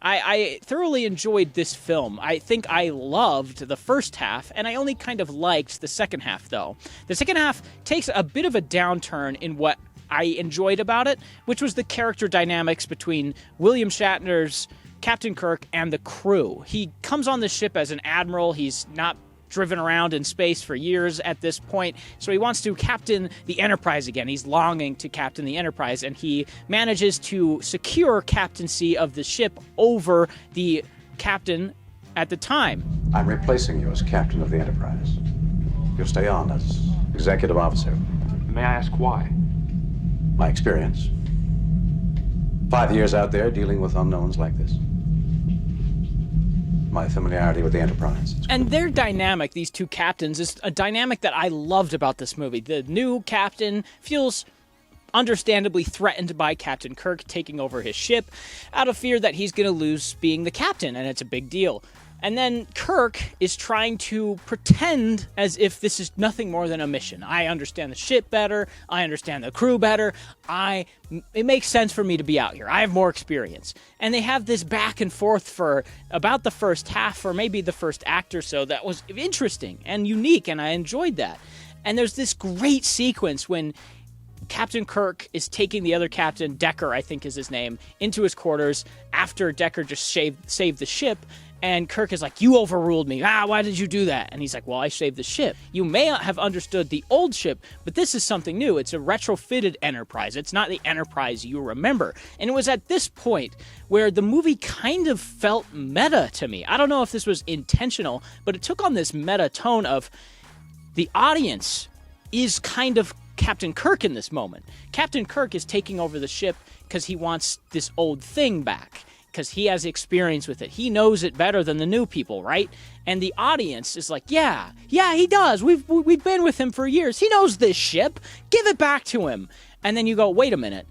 I thoroughly enjoyed this film. I think I loved the first half, and I only kind of liked the second half, though. The second half takes a bit of a downturn in what I enjoyed about it, which was the character dynamics between William Shatner's Captain Kirk and the crew. He comes on the ship as an admiral. He's not driven around in space for years at this point, so he wants to captain the Enterprise again. He's longing to captain the Enterprise, and he manages to secure captaincy of the ship over the captain at the time. I'm replacing you as captain of the Enterprise. You'll stay on as executive officer. May I ask why? My experience. 5 years out there dealing with unknowns like this. My familiarity with the Enterprise. And their dynamic, these two captains, is a dynamic that I loved about this movie. The new captain feels understandably threatened by Captain Kirk taking over his ship out of fear that he's going to lose being the captain, and it's a big deal. And then Kirk is trying to pretend as if this is nothing more than a mission. I understand the ship better. I understand the crew better. It makes sense for me to be out here. I have more experience. And they have this back and forth for about the first half, or maybe the first act or so, that was interesting and unique, and I enjoyed that. And there's this great sequence when Captain Kirk is taking the other captain, Decker, I think is his name, into his quarters after Decker just saved the ship. And Kirk is like, you overruled me. Why did you do that? And he's like, well, I saved the ship. You may not have understood the old ship, but this is something new. It's a retrofitted Enterprise. It's not the Enterprise you remember. And it was at this point where the movie kind of felt meta to me. I don't know if this was intentional, but it took on this meta tone of the audience is kind of Captain Kirk in this moment. Captain Kirk is taking over the ship because he wants this old thing back, because he has experience with it. He knows it better than the new people, right? And the audience is like, yeah, he does. We've been with him for years. He knows this ship. Give it back to him. And then you go, wait a minute.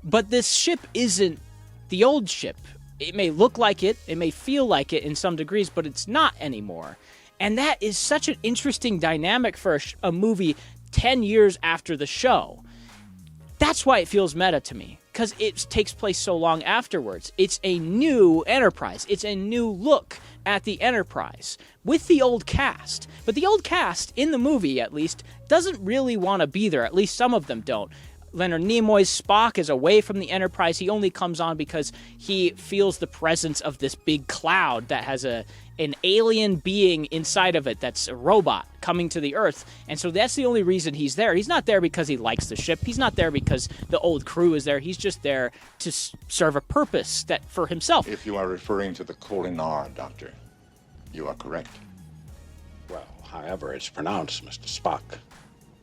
But this ship isn't the old ship. It may look like it. It may feel like it in some degrees, but it's not anymore. And that is such an interesting dynamic for a movie 10 years after the show. That's why it feels meta to me, because it takes place so long afterwards. It's a new Enterprise. It's a new look at the Enterprise with the old cast. But the old cast, in the movie at least, doesn't really want to be there. At least some of them don't. Leonard Nimoy's Spock is away from the Enterprise. He only comes on because he feels the presence of this big cloud that has an alien being inside of it that's a robot coming to the Earth. And so that's the only reason he's there. He's not there because he likes the ship. He's not there because the old crew is there. He's just there to serve a purpose that for himself. If you are referring to the Kolinar, Doctor, you are correct. Well, however it's pronounced, Mr. Spock.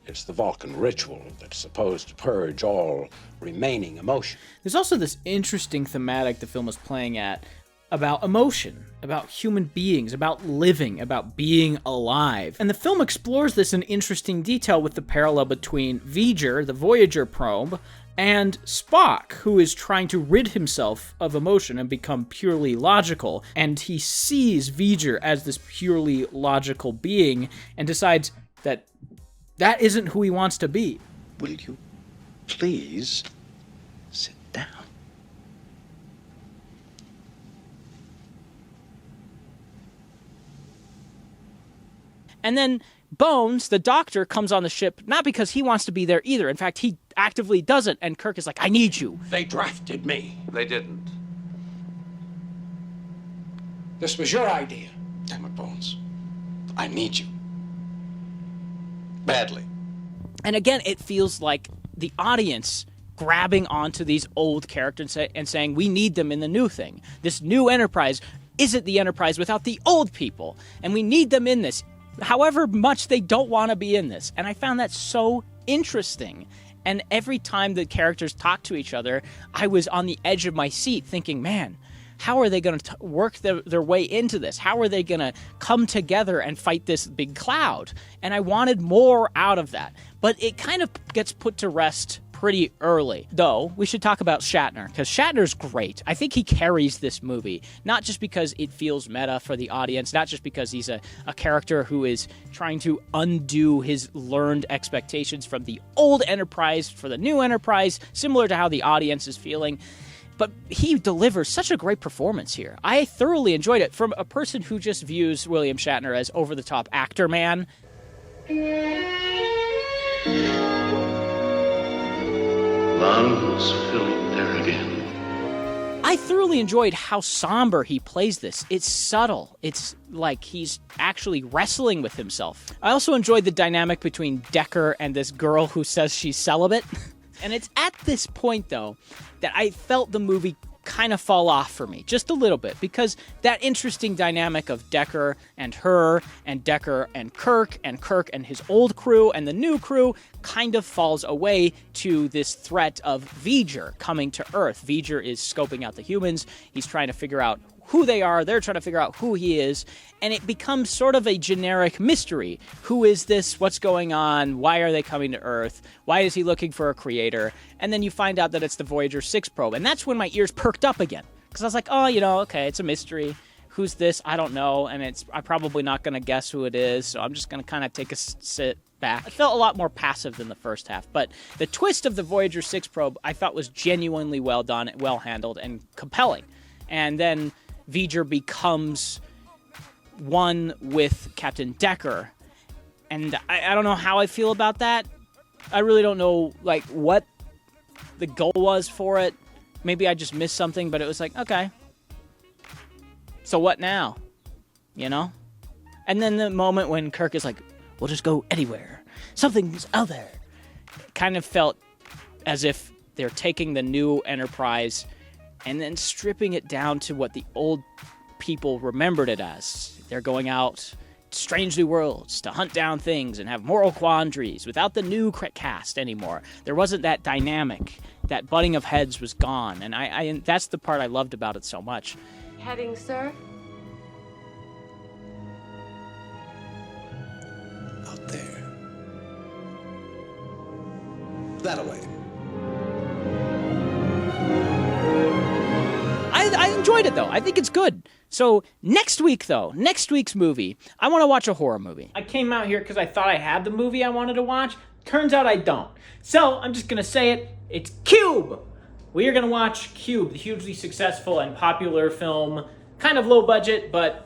It's the Vulcan ritual that's supposed to purge all remaining emotion. There's also this interesting thematic the film is playing at about emotion, about human beings, about living, about being alive. And the film explores this in interesting detail with the parallel between V'ger, the Voyager probe, and Spock, who is trying to rid himself of emotion and become purely logical. And he sees V'ger as this purely logical being and decides that that isn't who he wants to be. Will you please sit down? And then Bones, the doctor, comes on the ship, not because he wants to be there either. In fact, he actively doesn't, and Kirk is like, I need you. They drafted me. They didn't. This was your idea. Damn it, Bones. I need you. Badly. And again, it feels like the audience grabbing onto these old characters and saying, we need them in the new thing. This new Enterprise isn't the Enterprise without the old people, and we need them in this, however much they don't want to be in this. And I found that so interesting. And every time the characters talked to each other, I was on the edge of my seat thinking, man, how are they going to work their way into this? How are they going to come together and fight this big cloud? And I wanted more out of that. But it kind of gets put to rest pretty early. Though, we should talk about Shatner, because Shatner's great. I think he carries this movie, not just because it feels meta for the audience, not just because he's a character who is trying to undo his learned expectations from the old Enterprise for the new Enterprise, similar to how the audience is feeling. But he delivers such a great performance here. I thoroughly enjoyed it. From a person who just views William Shatner as over-the-top actor man. Lungs filling there again. I thoroughly enjoyed how somber he plays this. It's subtle. It's like he's actually wrestling with himself. I also enjoyed the dynamic between Decker and this girl who says she's celibate. And it's at this point, though, that I felt the movie kind of fall off for me, just a little bit, because that interesting dynamic of Decker and her, and Decker and Kirk and his old crew and the new crew kind of falls away to this threat of V'ger coming to Earth. V'ger is scoping out the humans. He's trying to figure out who they are. They're trying to figure out who he is. And it becomes sort of a generic mystery. Who is this? What's going on? Why are they coming to Earth? Why is he looking for a creator? And then you find out that it's the Voyager 6 probe. And that's when my ears perked up again. Because I was like, oh, okay, it's a mystery. Who's this? I don't know. And I'm probably not going to guess who it is. So I'm just going to kind of take a sit back. I felt a lot more passive than the first half. But the twist of the Voyager 6 probe I thought was genuinely well done, well handled, and compelling. And then V'ger becomes one with Captain Decker, and I don't know how I feel about that. I really don't know, what the goal was for it. Maybe I just missed something, but it was like, okay, so what now? And then the moment when Kirk is like, we'll just go anywhere. Something's out there. It kind of felt as if they're taking the new Enterprise and then stripping it down to what the old people remembered it as. They're going out to strange new worlds to hunt down things and have moral quandaries without the new cast anymore. There wasn't that dynamic. That butting of heads was gone, and I that's the part I loved about it so much. Heading, sir? Out there. That away. I enjoyed it, though. I think it's good. So next week's movie, I want to watch a horror movie. I came out here because I thought I had the movie I wanted to watch. Turns out I don't. So I'm just going to say it. It's Cube. We are going to watch Cube, the hugely successful and popular film. Kind of low budget, but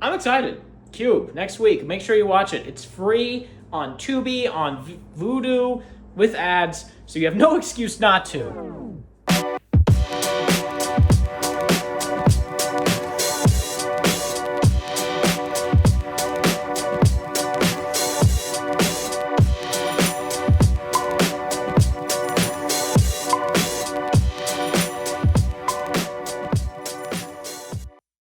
I'm excited. Cube, next week. Make sure you watch it. It's free on Tubi, on Vudu, with ads, so you have no excuse not to.